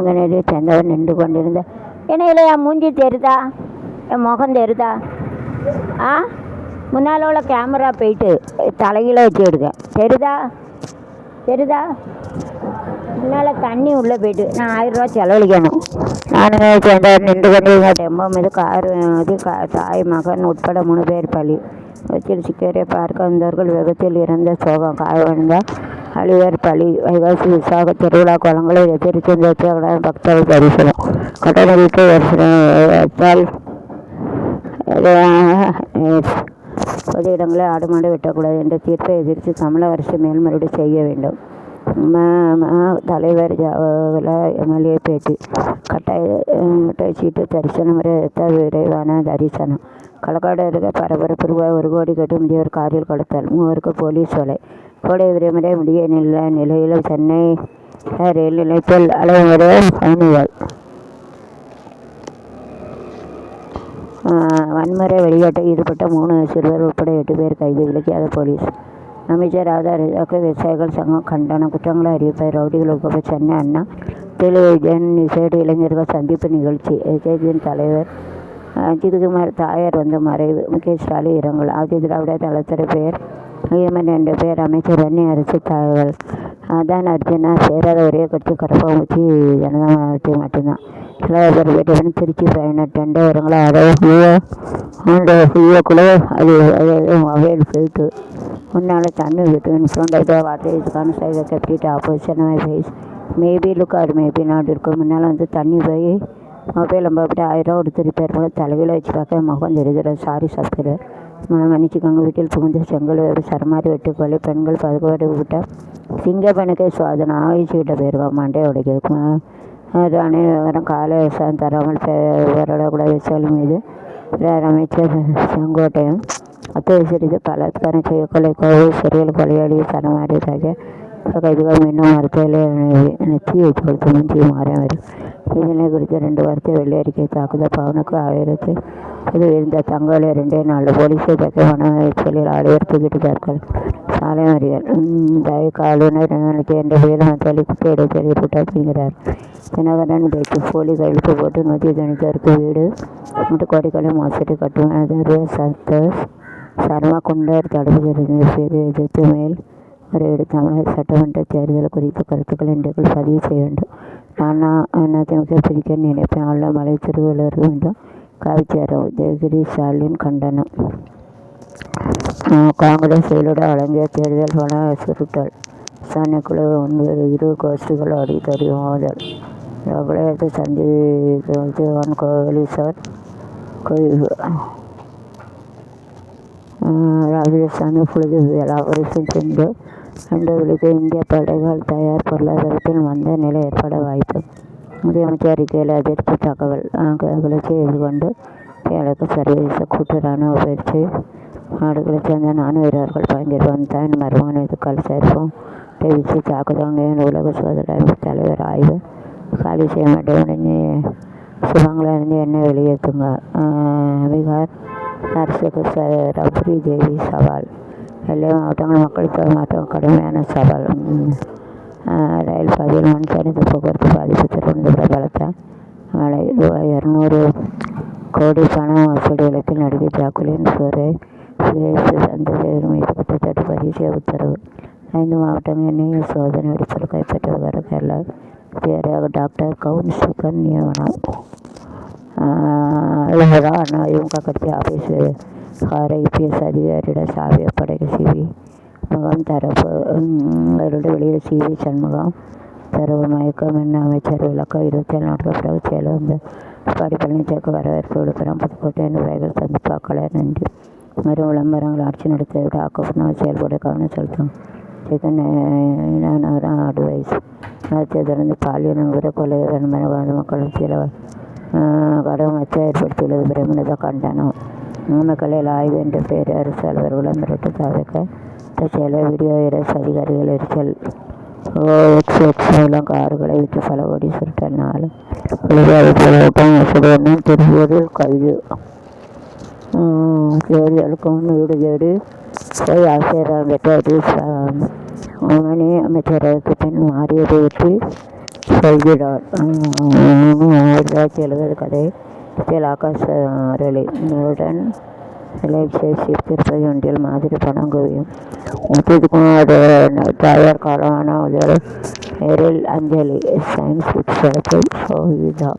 நான்கு சேர்ந்தவர் நின்று கொண்டிருந்த என்ன என் மூஞ்சி தெரியுதா, என் முகம் தெரியுதா? முன்னால் உள்ள கேமரா போயிட்டு தலையில் வச்சு எடுக்கேன், தெரியுதா? முன்னால் தண்ணி உள்ளே போயிட்டு நான் 1000 ரூபா செலவழிக்கணும். நானுங்க சேர்ந்தவர் நின்று கொண்டிருந்த டெம்போ மீது கார் இது தாய் மகன் உட்பட 3 பேர் பலி. வச்சில் சிக்கரை பார்க்க வந்தவர்கள் விபத்தில் இறந்த சோகம். காயமடைந்த அழிவர் பலி. வைகாசி விசாக திருவிழா குளங்களை திருச்செந்தூர் பக்தர்கள் தரிசனம். கட்டணங்களுக்கு தரிசனத்தால் பொது இடங்களில் ஆடு மாடு வெட்டக்கூடாது என்ற தீர்ப்பை எதிர்த்து தமிழக அரசு மேல்முறையீடு செய்ய வேண்டும். தலைவர் எம்எல்ஏ பேட்டி. கட்டாய சீட்டு தரிசனம் விரைவான தரிசனம். களக்காடு அருகே பரபரப்பு. ரூபாய் 1 கோடி கட்டும் முதியவர் காரில் கடத்தல். 3 போலீஸ் கொலை. கோடை விடுமுறை முடிய நிலையில் சென்னை ரயில் நிலையத்தில் அலைமுறை பயணிகள். வன்முறை வெளியேட்டில் ஈடுபட்ட 3 சிறுவர் உட்பட 8 பேர் கைது. விலக்கியாத போலீஸ். அமைச்சர் ராதாக்கு விவசாயிகள் சங்கம் கண்டனம். குற்றங்களை அறிவிப்பை ரவுடிகள் உட்பட சென்னை அண்ணா டெலிவிஷன் இசைடு இளைஞர்கள் சந்திப்பு நிகழ்ச்சி. எஸ்ஐஜியின் தலைவர் அஜித்குமார் தாயார் மறைவு. முகேஷ் ஸ்டாலின் இரங்கல். ஆதி திராவிட நலத்துறை பெயர் நியமன் என்ற பெயர் அமைச்சர் வன்னி அரசு தகவல். அதான் அர்ஜுனா சேராத ஒரே கட்சி கரப்பாம்பூச்சி ஜனதா மட்டும்தான். இளைஞர் வீட்டுடன் திருச்சி பயணம். டெண்டை வரங்களை குழு அது மொபைல் போயிட்டு முன்னால் தண்ணி விட்டு in front of the water is const complete opposition my face maybe look or maybe not இருக்கும். முன்னால் தண்ணி போய் மொபைல் நம்ம விட்டு 1000 ரூபா கொடுத்து ரிப்பேர் பண்ண தலையில் வச்சு பார்க்க முகம் தெரியுது. சாரி சப்ஸ்கிரைபர் மன்னிச்சுக்கோங்க. வீட்டில் புகுந்து செங்கல் சரமாரி வெட்டுக்கொலை. பெண்கள் பதுக்கோடு விட்டால் சிங்கப்பெண்ணுக்கே சோதனை. ஆயுச்சுக்கிட்ட போயிருக்கா மண்டே உடைக்கிறதுக்கு அனைவரும் காலை விவசாயம் தராமல் வரக்கூடாது. விவசாயி மீது அமைச்சர் செங்கோட்டையன் அத்துவிசிறிது பலாத்காரம் செய்ய கொலை கோவை சிறியல் கொலையாளி சரமாரி கைதுகள் மீண்டும் மருத்துவமனையில் நெத்தி வச்சு கொடுத்து மூஞ்சி மாற வரும். இதனை குறித்து 2 வார்த்தை வெள்ளை அறிக்கை. தாக்குதல் பவனுக்கு 1000 இது இருந்த தங்கோலை 2 நாள் போலீஸை தக்க மனச்சொல்லில் ஆளுநர் தூக்கிட்டு தற்கொலை. சாலை மறியல். ஆளுநர் என்ற பெயர் மத்தளி குப்பை இடைத்தறி அப்படிங்கிறார். தினகரன் பேச்சு. போலி கையெழுத்து போட்டு 196 வீடு 3 கோடிகளை மோசடி கட்டுமான சர்மா குண்டர் தடுப்பு எதிர்த்து மேல் முறையீடு. தமிழக சட்டமன்ற தேர்தல் குறித்த கருத்துக்கள் இன்றைக்குள் பதிவு செய்ய வேண்டும். அதிமுக பிரிக்க நினைப்பேன். ஆளுநர் மலை திருவள்ளுவர் வேண்டும். காவிச்சேரம். உதயகிரி ஸ்டாலின் கண்டனம். காங்கிரஸ் செயலுடன் வழங்கிய தேர்தல் பண சுருட்டல். விசாரணைக்குழு 9 கோஷ்டிகள் அடிக்கடி மோதல். பிரபலத்தை சந்தித்து போலீசார் கொய்வு. ராஜஸ்தானி பொழுது ஆபரேஷன் சென்று கண்டுபிடிக்க இந்திய படைகள் தயார். பொருளாதாரத்தில் மந்த நிலை ஏற்பட வாய்ப்பு. முதலமைச்சர் அறிக்கையில் அதிர்ச்சி தகவல். கிளர்ச்சியை எதிர்கொண்டு கேரளக்கு சர்வதேச கூட்டு இராணுவ பயிற்சி. நாடுகளை சேர்ந்த 4 வீரர்கள் பங்கேற்போம். தான் மர்மமான இதுக்கால் சேர்ப்போம். டிவிசி தாக்குதல். உலக சுகாதார அமைப்பு தலைவர் ஆய்வு. காலி செய்ய மாட்டேன். சுகங்களிலிருந்து எண்ணெய் வெளியேற்றுங்க. பீகார் அரசுக்கு ரப்ரி தேவி சவால். எல்லை மாவட்டங்கள் மக்கள் தொகை மாற்றம் கடுமையான சவால். ரயில் பாதையில் மண் சரிந்து போக்குவரத்து பாதிப்பு. திருவனந்தபுரம் பலத்த மழை. ரூபாய் 200 கோடி பணம் வசூல் வழக்கில் நடிகை ஜாக்குலின் சந்தேகர் மீது குற்றச்சாட்டு பதிவு செய்ய உத்தரவு. 5 மாவட்டங்கள் எண்ணெய் சோதனை வெடிப்பொருள் கைப்பற்ற விவர கேரளா பேராக டாக்டர் கவுன்சிகன் நியமனம். திமுக கட்சி ஆபீஸ் ஐபிஎஸ் அதிகாரியிடம் சாவி ஒப்படைக்க சிவி முகம் தரப்பு. அவருடைய வெளியில் சிவி சண்முகம் தரவு. மயக்கம் என்ன அமைச்சர் விளக்கம். 27 நாட்கள் பிறகு சேலம் வந்து எடப்பாடி பழனிசாமிக்கு வரவேற்பு. விழுப்புரம் புதுக்கோட்டை நிர்வாகிகள் சந்திப்பாக்களர் நன்றி. மறு விளம்பரங்கள் ஆட்சி நடத்த விட ஆக்கப்பூர்வமாக செயல்பட கவனம் செலுத்தும். அட்வைஸ். தொடர்ந்து பாலியல் கூட கொலை மக்கள் சில கடும் அச்சம் ஏற்படுத்தியுள்ளது. பிரேமலதா கண்டனம். நாமக்கல்லில் ஆய்வு என்ற பெயர் அரசு அலுவலர் விளம்பரத்தை தவிர்க்க செயலர். Video virus. அதிகாரிகள் எரிச்சல். OXX மூலம் கார்களை விட்டு பல கோடி சுருட்டல். 4 திருப்பூரில் கைது. தேர்தலுக்கும் வீடு தேடி போய் ஆசிரியர் பெற்ற மணி அமைச்சரவைக்கு பின் மாறியதை ஒட்டி சொல்கிறார். 1970 கதை. Still Akash really Newton relationship Tirupati ஒன்றில் மாதிரி படம் குவியும். முத்துக்குமார் தாயார் காலமான முதல் நேரில் அஞ்சலி சயின்ஸ் பிக்சருக்கு சோவிதா.